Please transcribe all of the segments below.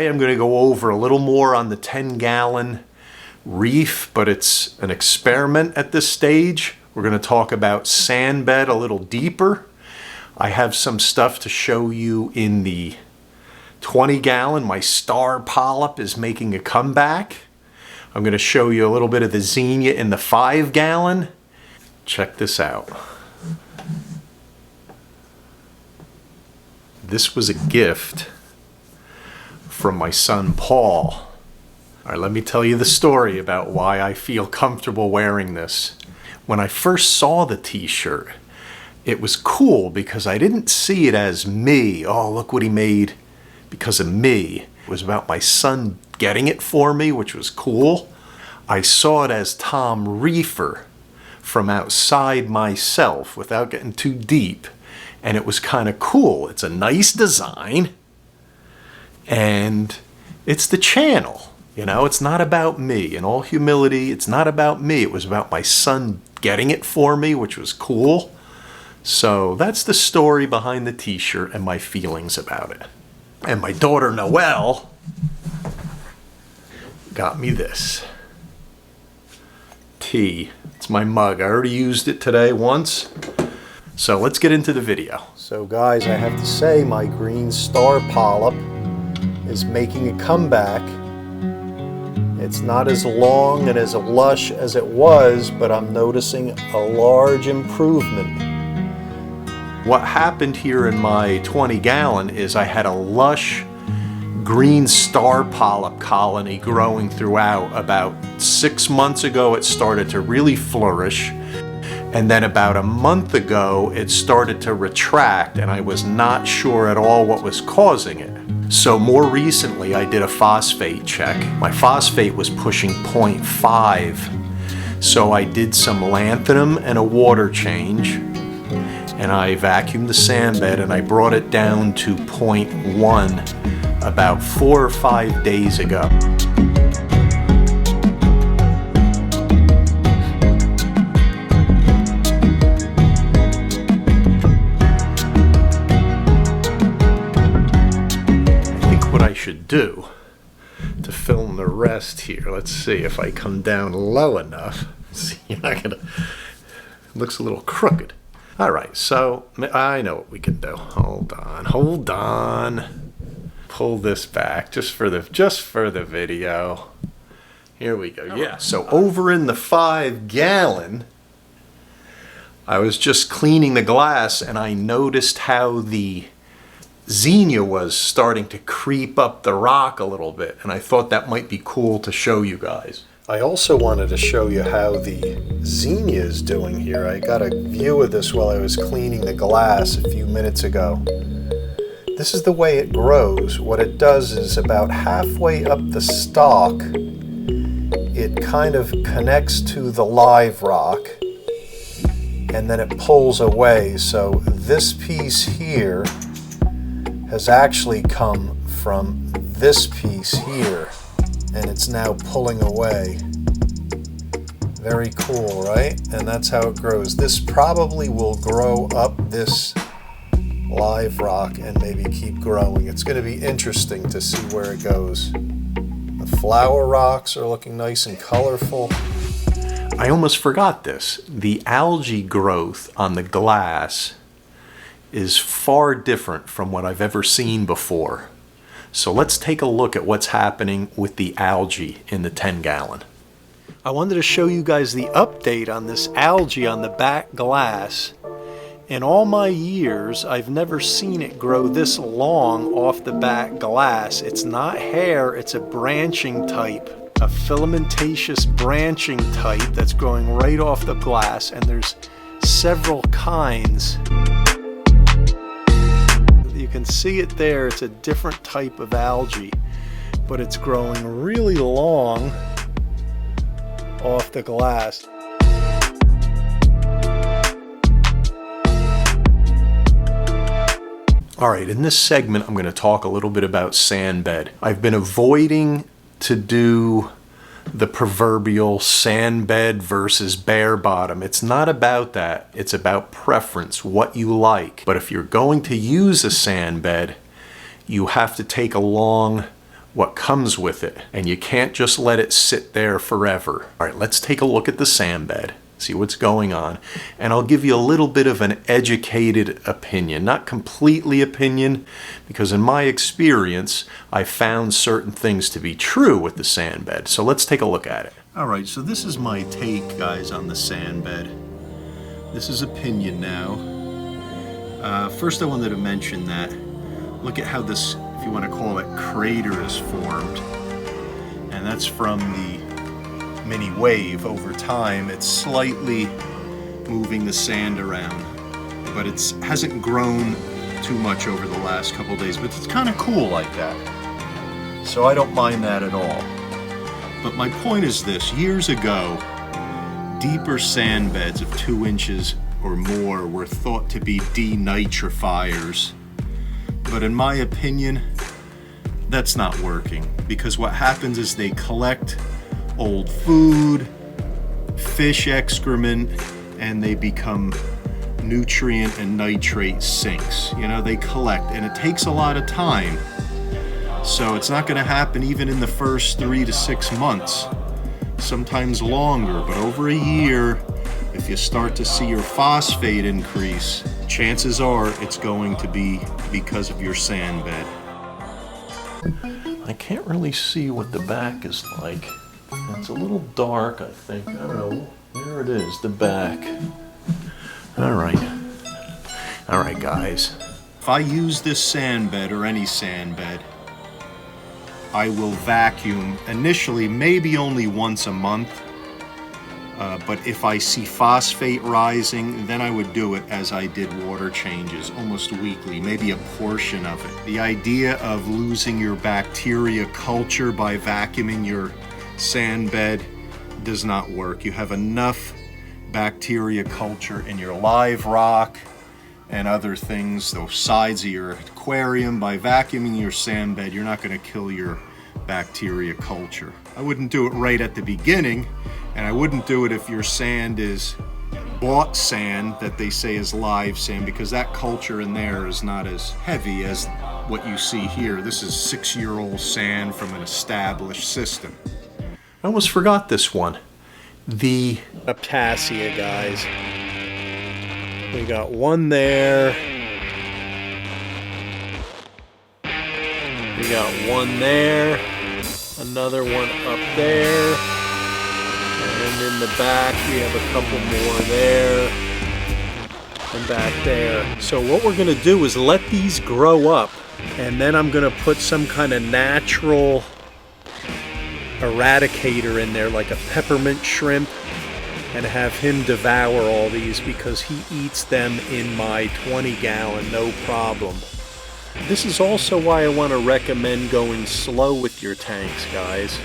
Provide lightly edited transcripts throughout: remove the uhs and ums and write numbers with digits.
I'm going to go over a little more on the 10-gallon reef, but it's an experiment at this stage. We're going to talk about sand bed a little deeper. I have some stuff to show you in the 20-gallon. My star polyp is making a comeback. I'm going to show you a little bit of the Xenia in the 5-gallon. Check this out. This was a gift from my son Paul. All right, let me tell you the story about why I feel comfortable wearing this. When I first saw the t-shirt, it was cool because I didn't see it as me. Oh, look what he made because of me. It was about my son getting it for me, which was cool. I saw it as Tom Reefer from outside myself without getting too deep. And it was kind of cool. It's a nice design. And it's the channel. You know, it's not about me. In all humility, it's not about me. It was about my son getting it for me, which was cool. So that's the story behind the t-shirt and my feelings about it. And my daughter Noelle got me this. Tea. It's my mug. I already used it today once. So let's get into the video. So guys, I have to say my green star polyp is making a comeback. It's not as long and as lush as it was, but I'm noticing a large improvement. What happened here in my 20-gallon is I had a lush green star polyp colony growing throughout. About 6 months ago, it started to really flourish. And then about a month ago, it started to retract, and I was not sure at all what was causing it. So more recently, I did a phosphate check. My phosphate was pushing 0.5. So I did some lanthanum and a water change, and I vacuumed the sand bed, and I brought it down to 0.1 about 4 or 5 days ago. Do to film the rest here. Let's see if I come down low enough. See, you're not gonna. It looks a little crooked. All right, so I know what we can do. Hold on. Pull this back just for the video. Here we go. Yeah. So over in the 5-gallon, I was just cleaning the glass and I noticed how the Xenia was starting to creep up the rock a little bit, and I thought that might be cool to show you guys. I also wanted to show you how the Xenia is doing here. I got a view of this while I was cleaning the glass a few minutes ago. This is the way it grows. What it does is about halfway up the stalk, it kind of connects to the live rock, and then it pulls away. So this piece here has actually come from this piece here, and it's now pulling away. Very cool, right? And that's how it grows. This probably will grow up this live rock and maybe keep growing. It's going to be interesting to see where it goes. The flower rocks are looking nice and colorful. I almost forgot this. The algae growth on the glass is far different from what I've ever seen before. So let's take a look at what's happening with the algae in the 10-gallon. I wanted to show you guys the update on this algae on the back glass. In all my years, I've never seen it grow this long off the back glass. It's not hair, it's a branching type, a filamentous branching type that's growing right off the glass, and there's several kinds. You can see it there. It's a different type of algae, but it's growing really long off the glass. All right, in this segment, I'm going to talk a little bit about sand bed. I've been avoiding to do the proverbial sand bed versus bare bottom. It's not about that. It's about preference, what you like. But if you're going to use a sand bed, you have to take along what comes with it, and you can't just let it sit there forever. All right, let's take a look at the sand bed, see what's going on, and I'll give you a little bit of an educated opinion, not completely opinion, because in my experience, I found certain things to be true with the sand bed. So let's take a look at it. All right, so this is my take, guys, on the sand bed. This is opinion now. First I wanted to mention that, look at how this, if you want to call it, crater is formed. And that's from the mini wave. Over time, it's slightly moving the sand around. But it hasn't grown too much over the last couple of days, but it's kind of cool like that. So I don't mind that at all. But my point is this, years ago, deeper sand beds of 2 inches or more were thought to be denitrifiers. But in my opinion, that's not working, because what happens is they collect old food, fish excrement, and they become nutrient and nitrate sinks. You know, they collect, and it takes a lot of time. So it's not going to happen even in the first 3 to 6 months, sometimes longer, but over a year, if you start to see your phosphate increase, chances are it's going to be because of your sand bed. I can't really see what the back is like. It's a little dark, I think. I don't know. There it is, the back. All right. All right, guys. If I use this sand bed or any sand bed, I will vacuum initially, maybe only once a month. But if I see phosphate rising, then I would do it as I did water changes, almost weekly, maybe a portion of it. The idea of losing your bacteria culture by vacuuming your sand bed does not work. You have enough bacteria culture in your live rock and other things, those sides of your aquarium. By vacuuming your sand bed, you're not going to kill your bacteria culture. I wouldn't do it right at the beginning, and I wouldn't do it if your sand is bought sand that they say is live sand, because that culture in there is not as heavy as what you see here. This is 6-year-old sand from an established system. I almost forgot this one. The Aptasia, guys. We got one there. We got one there. Another one up there. And in the back, we have a couple more there. And back there. So what we're going to do is let these grow up. And then I'm going to put some kind of natural eradicator in there, like a peppermint shrimp, and have him devour all these, because he eats them in my 20-gallon, no problem. This is also why I want to recommend going slow with your tanks, guys.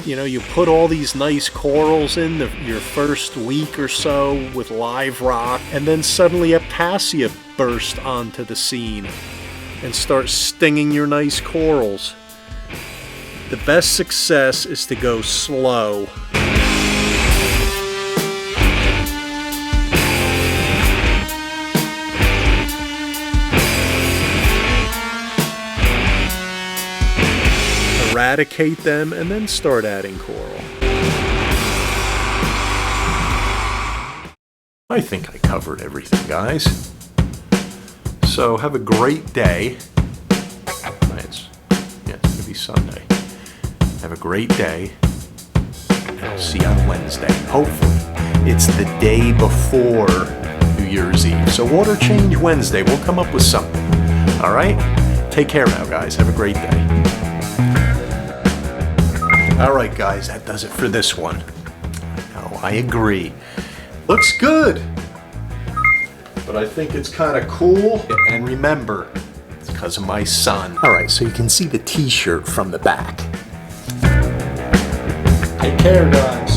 You know, you put all these nice corals in your first week or so with live rock, and then suddenly Aptasia burst onto the scene and start stinging your nice corals. The best success is to go slow. Eradicate them and then start adding coral. I think I covered everything, guys. So have a great day. It's going to be Sunday. Have a great day. And I'll see you on Wednesday. Hopefully. It's the day before New Year's Eve. So water change Wednesday. We'll come up with something. All right? Take care now, guys. Have a great day. Alright guys, that does it for this one. Oh, I agree. Looks good! But I think it's kind of cool. And remember, it's because of my son. Alright, so you can see the t-shirt from the back. Take care, guys.